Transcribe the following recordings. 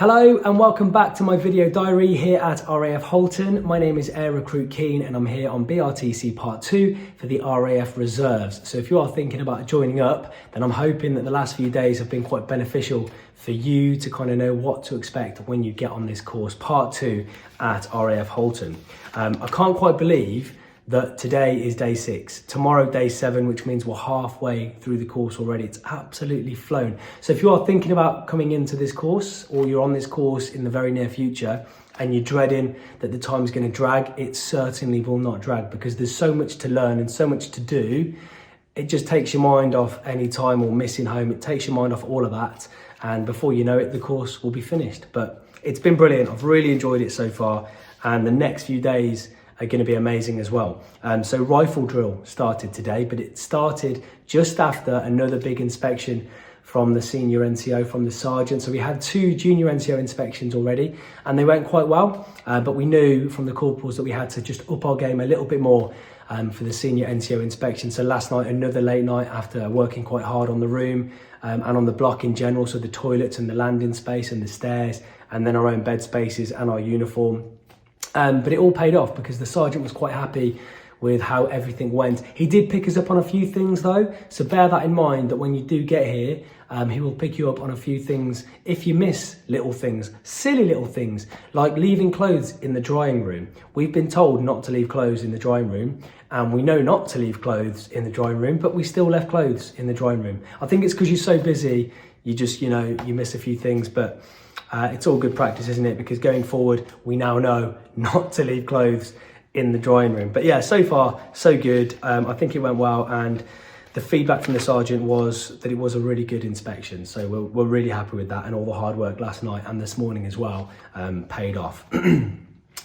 Hello and welcome back to my video diary here at RAF Halton. My name is Air Recruit Keen and I'm here on BRTC Part 2 for the RAF Reserves. So if you are thinking about joining up, then I'm hoping that the last few days have been quite beneficial for you to kind of know what to expect when you get on this course, Part 2 at RAF Halton. I can't quite believe that today is day 6, tomorrow day 7, which means we're halfway through the course already. It's absolutely flown. So if you are thinking about coming into this course or you're on this course in the very near future and you're dreading that the time's going to drag, it certainly will not drag because there's so much to learn and so much to do. It just takes your mind off any time or missing home. It takes your mind off all of that. And before you know it, the course will be finished. But it's been brilliant. I've really enjoyed it so far. And the next few days are going to be amazing as well. So rifle drill started today, but it started just after another big inspection from the senior NCO, from the sergeant. So we had 2 junior NCO inspections already and they went quite well, but we knew from the corporals that we had to just up our game a little bit more for the senior NCO inspection. So last night, another late night after working quite hard on the room and on the block in general. So the toilets and the landing space and the stairs and then our own bed spaces and our uniform. But it all paid off because the sergeant was quite happy with how everything went. He did pick us up on a few things though, so bear that in mind that when you do get here, he will pick you up on a few things if you miss little things, silly little things, like leaving clothes in the drying room. We've been told not to leave clothes in the drying room, and we know not to leave clothes in the drying room, but we still left clothes in the drying room. I think it's because you're so busy, you just, you miss a few things, but it's all good practice, isn't it? Because going forward, we now know not to leave clothes in the drying room. But yeah, so far, so good. I think it went well. And the feedback from the sergeant was that it was a really good inspection. So we're really happy with that. And all the hard work last night and this morning as well paid off.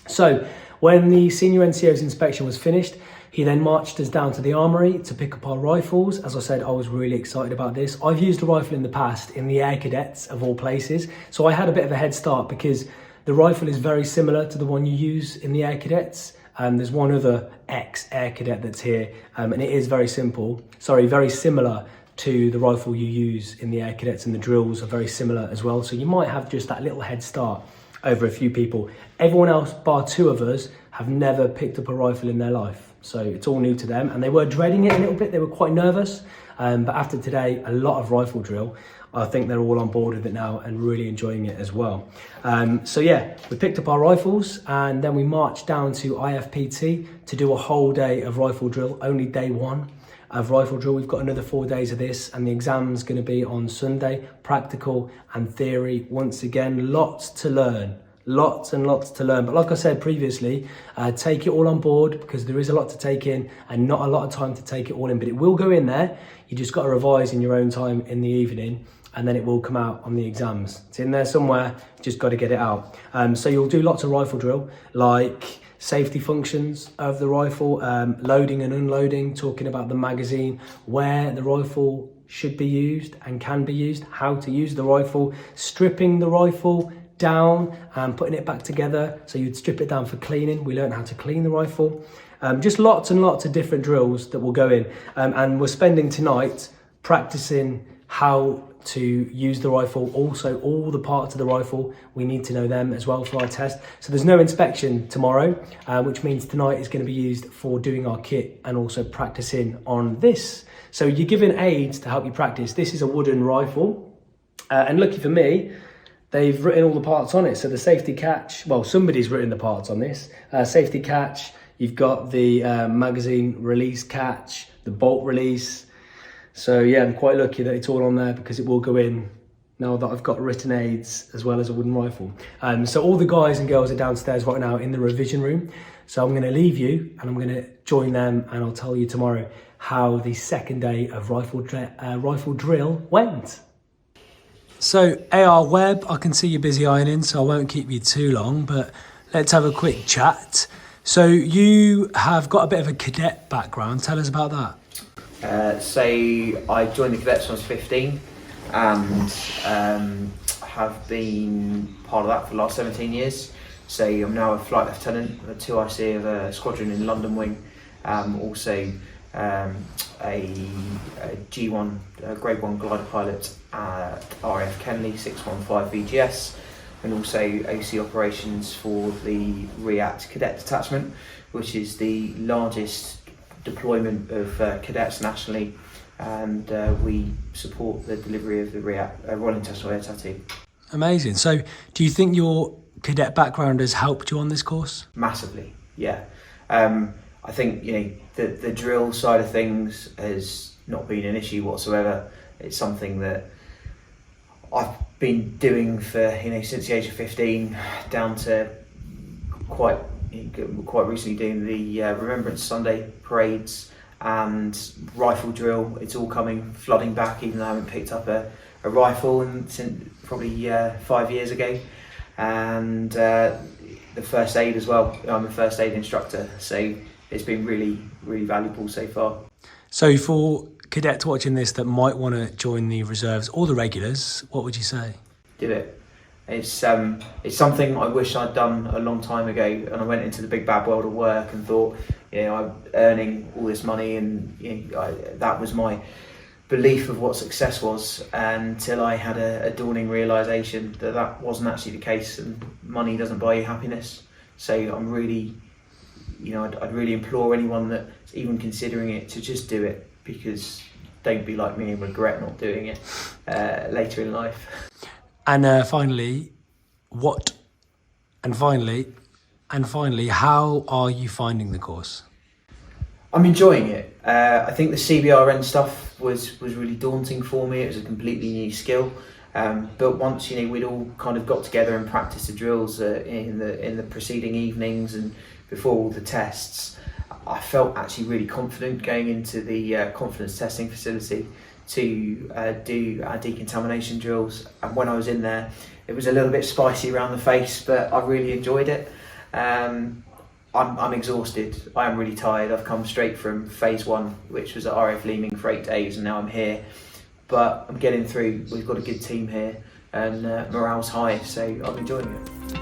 So when the senior NCO's inspection was finished, he then marched us down to the armoury to pick up our rifles. As I said, I was really excited about this. I've used a rifle in the past in the Air Cadets of all places. So I had a bit of a head start because the rifle is very similar to the one you use in the Air Cadets. There's one other ex-Air Cadet that's here and it is very similar to the rifle you use in the Air Cadets, and the drills are very similar as well. So you might have just that little head start over a few people. Everyone else, bar 2 of us, have never picked up a rifle in their life. So it's all new to them and they were dreading it a little bit. They were quite nervous. But after today, a lot of rifle drill, I think they're all on board with it now and really enjoying it as well. So yeah, we picked up our rifles and then we marched down to IFPT to do a whole day of rifle drill, only day 1 of rifle drill. We've got another 4 days of this and the exam's going to be on Sunday, practical and theory. Once again, lots to learn. Lots and lots to learn. But like I said previously, take it all on board because there is a lot to take in and not a lot of time to take it all in, but it will go in there. You just got to revise in your own time in the evening and then it will come out on the exams. It's in there somewhere, just got to get it out. So you'll do lots of rifle drill, like safety functions of the rifle, loading and unloading, talking about the magazine, where the rifle should be used and can be used, how to use the rifle, stripping the rifle down and putting it back together. So you'd strip it down for cleaning. We learned how to clean the rifle. Just lots and lots of different drills that will go in. And we're spending tonight practicing how to use the rifle. Also, all the parts of the rifle, we need to know them as well for our test. So there's no inspection tomorrow, which means tonight is going to be used for doing our kit and also practicing on this. So you're given aids to help you practice. This is a wooden rifle. And lucky for me, they've written all the parts on it. So the safety catch, well, somebody's written the parts on this. Safety catch, you've got the magazine release catch, the bolt release. So yeah, I'm quite lucky that it's all on there because it will go in now that I've got written aids as well as a wooden rifle. So all the guys and girls are downstairs right now in the revision room. So I'm going to leave you and I'm going to join them and I'll tell you tomorrow how the second day of rifle drill went. So AR Webb, I can see you're busy ironing, so I won't keep you too long, but let's have a quick chat. So you have got a bit of a cadet background. Tell us about that. So I joined the cadets when I was 15 and have been part of that for the last 17 years. So I'm now a flight lieutenant, a 2IC of a squadron in London Wing, also a G1, grade 1 glider pilot at RAF Kenley 615 VGS, and also OC operations for the REACT Cadet Detachment, which is the largest deployment of cadets nationally, and we support the delivery of the REACT Royal Intentional Air Tattoo. Amazing. So do you think your cadet background has helped you on this course? Massively, yeah. I think the drill side of things has not been an issue whatsoever. It's something that I've been doing for since the age of 15, down to quite recently doing the Remembrance Sunday parades and rifle drill. It's all coming flooding back, even though I haven't picked up a rifle since probably 5 years ago. And the first aid as well. I'm a first aid instructor, so it's been really, really valuable so far. So for cadets watching this that might want to join the reserves or the regulars, what would you say? Do it. It's something I wish I'd done a long time ago, and I went into the big bad world of work and thought, I'm earning all this money, and that was my belief of what success was, until I had a dawning realisation that wasn't actually the case, and money doesn't buy you happiness. So I'm really, I'd really implore anyone that's even considering it to just do it, because don't be like me and regret not doing it later in life. And finally, how are you finding the course? I'm enjoying it. I think the CBRN stuff was really daunting for me. It was a completely new skill. But once we'd all kind of got together and practiced the drills in the preceding evenings and before all the tests, I felt actually really confident going into the confidence testing facility to do our decontamination drills. And when I was in there, it was a little bit spicy around the face, but I really enjoyed it. I'm exhausted. I am really tired. I've come straight from phase 1, which was at RAF Leeming for 8 days, and now I'm here. But I'm getting through. We've got a good team here, and morale's high, so I'm enjoying it.